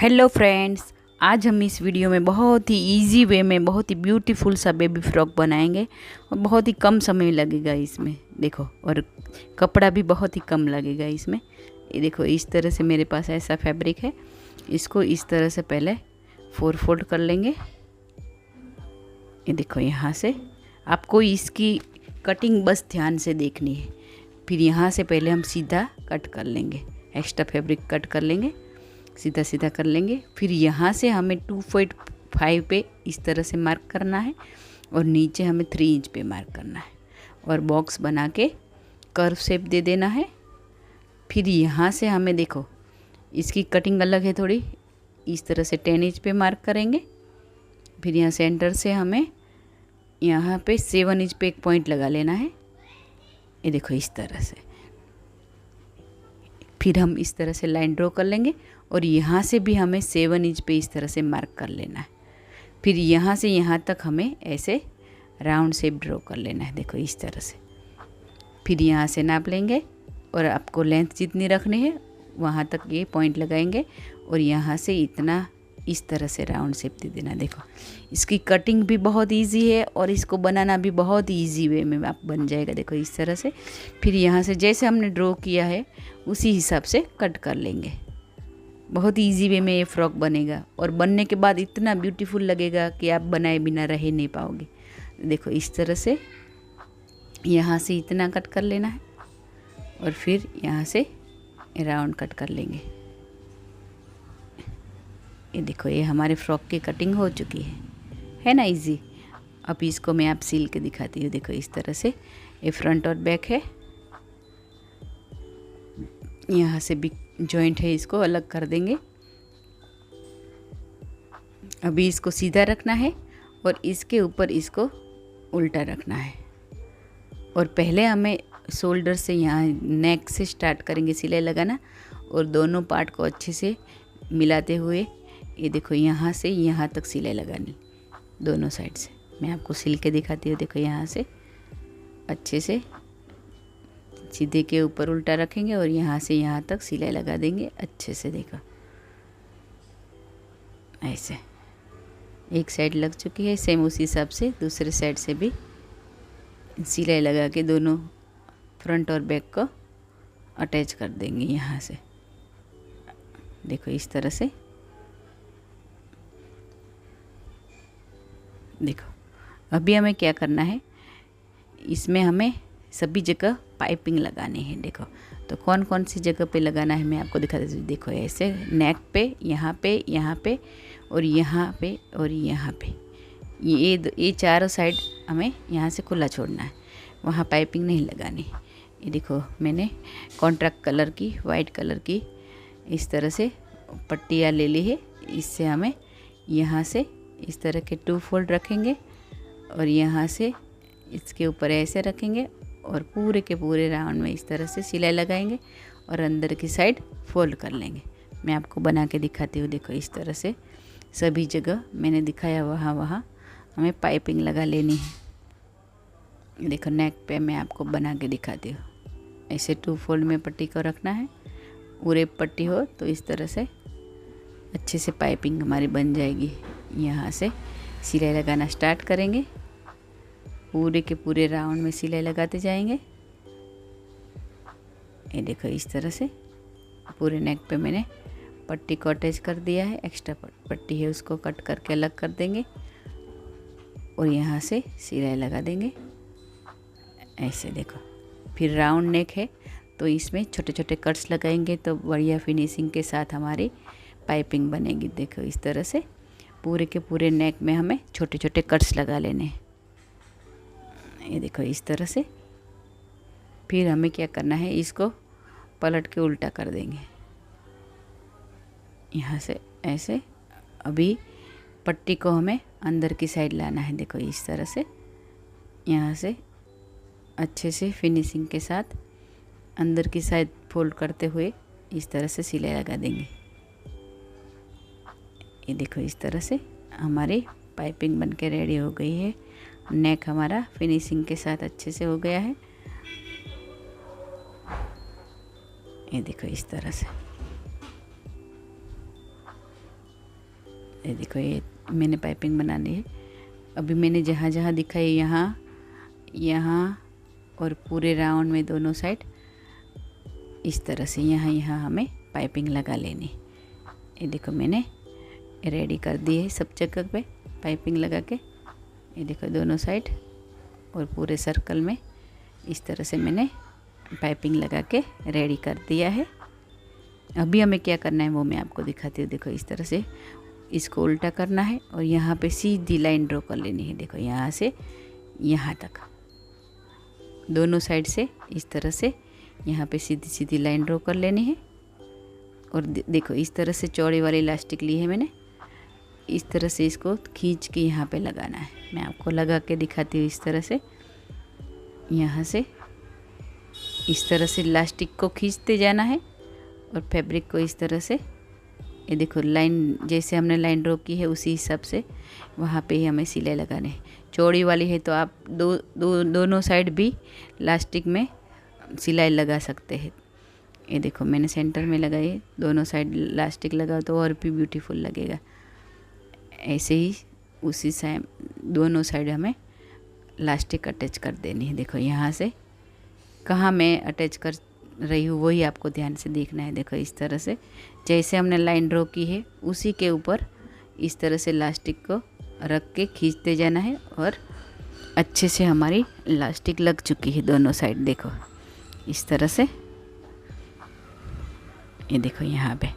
Hello friends, आज हम इस वीडियो में बहुत ही इजी वे में बहुत ही ब्यूटीफुल सा बेबी फ्रॉक बनाएंगे और बहुत ही कम समय लगेगा इसमें। देखो, और कपड़ा भी बहुत ही कम लगेगा इसमें। ये देखो, इस तरह से मेरे पास ऐसा फैब्रिक है। इसको इस तरह से पहले 4 फोल्ड कर लेंगे। ये देखो, यहाँ से आपको इसकी कटिंग बस ध्यान से देखनी है। फिर यहाँ से पहले हम सीधा कट कर लेंगे, एक्स्ट्रा फैब्रिक कट कर लेंगे, सीधा सीधा कर लेंगे। फिर यहाँ से हमें 2.5 पे इस तरह से मार्क करना है और नीचे हमें 3 इंच पे मार्क करना है और बॉक्स बना के कर्व शेप दे देना है। फिर यहाँ से हमें देखो, इसकी कटिंग अलग है थोड़ी, इस तरह से 10 इंच पे मार्क करेंगे। फिर यहाँ सेंटर से हमें यहाँ पे 7 इंच पे एक पॉइंट लगा लेना है। ये देखो, इस तरह से। फिर हम इस तरह से लाइन ड्रॉ कर लेंगे और यहाँ से भी हमें 7 इंच पे इस तरह से मार्क कर लेना है। फिर यहाँ से यहाँ तक हमें ऐसे राउंड शेप ड्रॉ कर लेना है। देखो, इस तरह से। फिर यहाँ से नाप लेंगे और आपको लेंथ जितनी रखनी है वहाँ तक ये पॉइंट लगाएंगे और यहाँ से इतना इस तरह से राउंड शेप दे देना। देखो, इसकी कटिंग भी बहुत इजी है और इसको बनाना भी बहुत इजी वे में आप बन जाएगा। देखो, इस तरह से। फिर यहाँ से जैसे हमने ड्रॉ किया है उसी हिसाब से कट कर लेंगे। बहुत इजी वे में ये फ्रॉक बनेगा और बनने के बाद इतना ब्यूटीफुल लगेगा कि आप बनाए बिना रह नहीं पाओगे। देखो, इस तरह से यहाँ से इतना कट कर लेना है और फिर यहाँ से राउंड कट कर लेंगे। ये देखो, ये हमारे फ्रॉक की कटिंग हो चुकी है ना इजी। अब इसको मैं आप सिल के दिखाती हूँ। देखो, इस तरह से ये फ्रंट और बैक है। यहाँ से भी जॉइंट है, इसको अलग कर देंगे। अभी इसको सीधा रखना है और इसके ऊपर इसको उल्टा रखना है। और पहले हमें शोल्डर से यहाँ नेक से स्टार्ट करेंगे सिलाई लगाना और दोनों पार्ट को अच्छे से मिलाते हुए ये देखो, यहाँ से यहाँ तक सिलाई लगानी दोनों साइड से। मैं आपको सिल के दिखाती हूँ। देखो, यहाँ से अच्छे से सीधे के ऊपर उल्टा रखेंगे और यहाँ से यहाँ तक सिलाई लगा देंगे अच्छे से। देखो, ऐसे एक साइड लग चुकी है, सेम उसी हिसाब से दूसरे साइड से भी सिलाई लगा के दोनों फ्रंट और बैक को अटैच कर देंगे यहाँ से। देखो, इस तरह से। देखो, अभी हमें क्या करना है, इसमें हमें सभी जगह पाइपिंग लगानी है। देखो, तो कौन कौन सी जगह पे लगाना है मैं आपको दिखा देती हूँ। देखो, ऐसे नेक पे, यहाँ पे, यहाँ पे और यहाँ पे और यहाँ पे, ये चारों साइड हमें यहाँ से खुला छोड़ना है, वहाँ पाइपिंग नहीं लगानी। ये देखो, मैंने कॉन्ट्रास्ट कलर की, वाइट कलर की इस तरह से पट्टियाँ ले ली है। इससे हमें यहाँ से इस तरह के 2 फोल्ड रखेंगे और यहाँ से इसके ऊपर ऐसे रखेंगे और पूरे के पूरे राउंड में इस तरह से सिलाई लगाएंगे और अंदर की साइड फोल्ड कर लेंगे। मैं आपको बना के दिखाती हूँ। देखो, इस तरह से सभी जगह मैंने दिखाया वहाँ वहाँ हमें पाइपिंग लगा लेनी है। देखो, नेक पे मैं आपको बना के दिखाती हूँ। ऐसे 2 फोल्ड में पट्टी को रखना है। पूरे पट्टी हो तो इस तरह से अच्छे से पाइपिंग हमारी बन जाएगी। यहाँ से सिलाई लगाना स्टार्ट करेंगे, पूरे के पूरे राउंड में सिलाई लगाते जाएंगे। ये देखो, इस तरह से पूरे नेक पे मैंने पट्टी को अटैच कर दिया है। एक्स्ट्रा पट्टी है उसको कट करके अलग कर देंगे और यहाँ से सिलाई लगा देंगे ऐसे। देखो, फिर राउंड नेक है तो इसमें छोटे छोटे कट्स लगाएंगे तो बढ़िया फिनिशिंग के साथ हमारी पाइपिंग बनेगी। देखो, इस तरह से पूरे के पूरे नेक में हमें छोटे छोटे कट्स लगा लेने हैं। ये देखो, इस तरह से। फिर हमें क्या करना है, इसको पलट के उल्टा कर देंगे यहाँ से ऐसे। अभी पट्टी को हमें अंदर की साइड लाना है। देखो, इस तरह से यहाँ से अच्छे से फिनिशिंग के साथ अंदर की साइड फोल्ड करते हुए इस तरह से सिलाई लगा देंगे। ये देखो, इस तरह से हमारी पाइपिंग बनके रेडी हो गई है। नेक हमारा फिनिशिंग के साथ अच्छे से हो गया है। ये देखो, इस तरह से। ये देखो, ये मैंने पाइपिंग बनानी है। अभी मैंने जहाँ जहाँ दिखाई, यहाँ यहाँ और पूरे राउंड में दोनों साइड इस तरह से यहाँ हमें पाइपिंग लगा लेनी। ये देखो मैंने रेडी कर दी है सब जगह पे पाइपिंग लगा के। ये देखो दोनों साइड और पूरे सर्कल में इस तरह से मैंने पाइपिंग लगा के रेडी कर दिया है। अभी हमें क्या करना है वो मैं आपको दिखाती हूँ। देखो इस तरह से इसको उल्टा करना है और यहाँ पे सीधी लाइन ड्रॉ कर लेनी है। देखो यहाँ से यहाँ तक दोनों साइड से इस तरह से यहाँ पे सीधी सीधी लाइन ड्रॉ कर लेनी है। और देखो इस तरह से चौड़ी वाली इलास्टिक ली है मैंने, इस तरह से इसको खींच के यहाँ पे लगाना है। मैं आपको लगा के दिखाती हूँ। इस तरह से यहाँ से इस तरह से इलास्टिक को खींचते जाना है और फैब्रिक को इस तरह से, ये देखो लाइन जैसे हमने लाइन ड्रॉ की है उसी हिसाब से वहाँ पे ही हमें सिलाई लगाने हैं। चौड़ी वाली है तो आप दोनों साइड भी इलास्टिक में सिलाई लगा सकते हैं। ये देखो मैंने सेंटर में लगाई है, दोनों साइड इलास्टिक लगाओ तो और भी ब्यूटीफुल लगेगा। ऐसे ही उसी साइड दोनों साइड हमें इलास्टिक अटैच कर देनी है। देखो यहाँ से कहाँ मैं अटैच कर रही हूँ वही आपको ध्यान से देखना है। देखो इस तरह से जैसे हमने लाइन ड्रॉ की है उसी के ऊपर इस तरह से इलास्टिक को रख के खींचते जाना है और अच्छे से हमारी इलास्टिक लग चुकी है दोनों साइड। देखो इस तरह से, ये देखो यहाँ पे।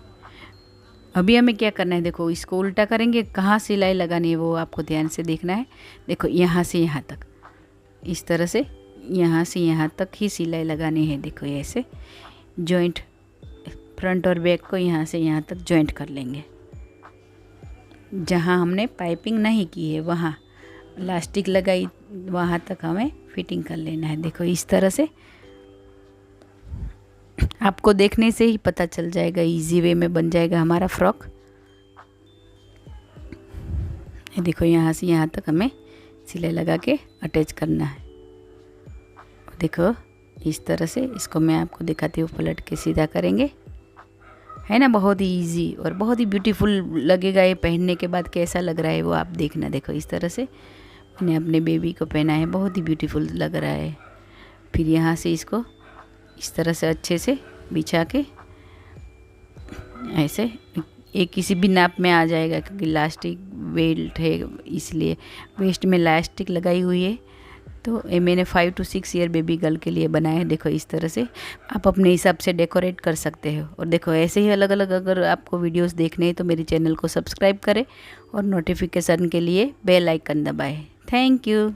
अभी हमें क्या करना है, देखो इसको उल्टा करेंगे, कहाँ सिलाई लगानी है वो आपको ध्यान से देखना है। देखो यहाँ से यहाँ तक इस तरह से यहाँ से यहाँ तक ही सिलाई लगानी है। देखो ऐसे जॉइंट फ्रंट और बैक को यहाँ से यहाँ तक जॉइंट कर लेंगे। जहाँ हमने पाइपिंग नहीं की है वहाँ इलास्टिक लगाई वहाँ तक हमें फिटिंग कर लेना है। देखो इस तरह से आपको देखने से ही पता चल जाएगा, इजी वे में बन जाएगा हमारा फ्रॉक। ये देखो यहाँ से यहाँ तक हमें सिलाई लगा के अटैच करना है। देखो इस तरह से इसको मैं आपको दिखाती हूँ, पलट के सीधा करेंगे, है ना। बहुत ही इजी और बहुत ही ब्यूटीफुल लगेगा। ये पहनने के बाद कैसा लग रहा है वो आप देखना। देखो इस तरह से मैंने अपने बेबी को पहना है, बहुत ही ब्यूटीफुल लग रहा है। फिर यहाँ से इसको इस तरह से अच्छे से बिछा के ऐसे एक किसी भी नाप में आ जाएगा, क्योंकि इलास्टिक बेल्ट है इसलिए वेस्ट में इलास्टिक लगाई हुई है। तो ये मैंने 5 to 6 ईयर बेबी गर्ल के लिए बनाया है। देखो इस तरह से आप अपने हिसाब से डेकोरेट कर सकते हो। और देखो ऐसे ही अलग अलग अगर आपको वीडियोस देखने हैं तो मेरे चैनल को सब्सक्राइब करें और नोटिफिकेशन के लिए बेल आइकन दबाएं। Thank you.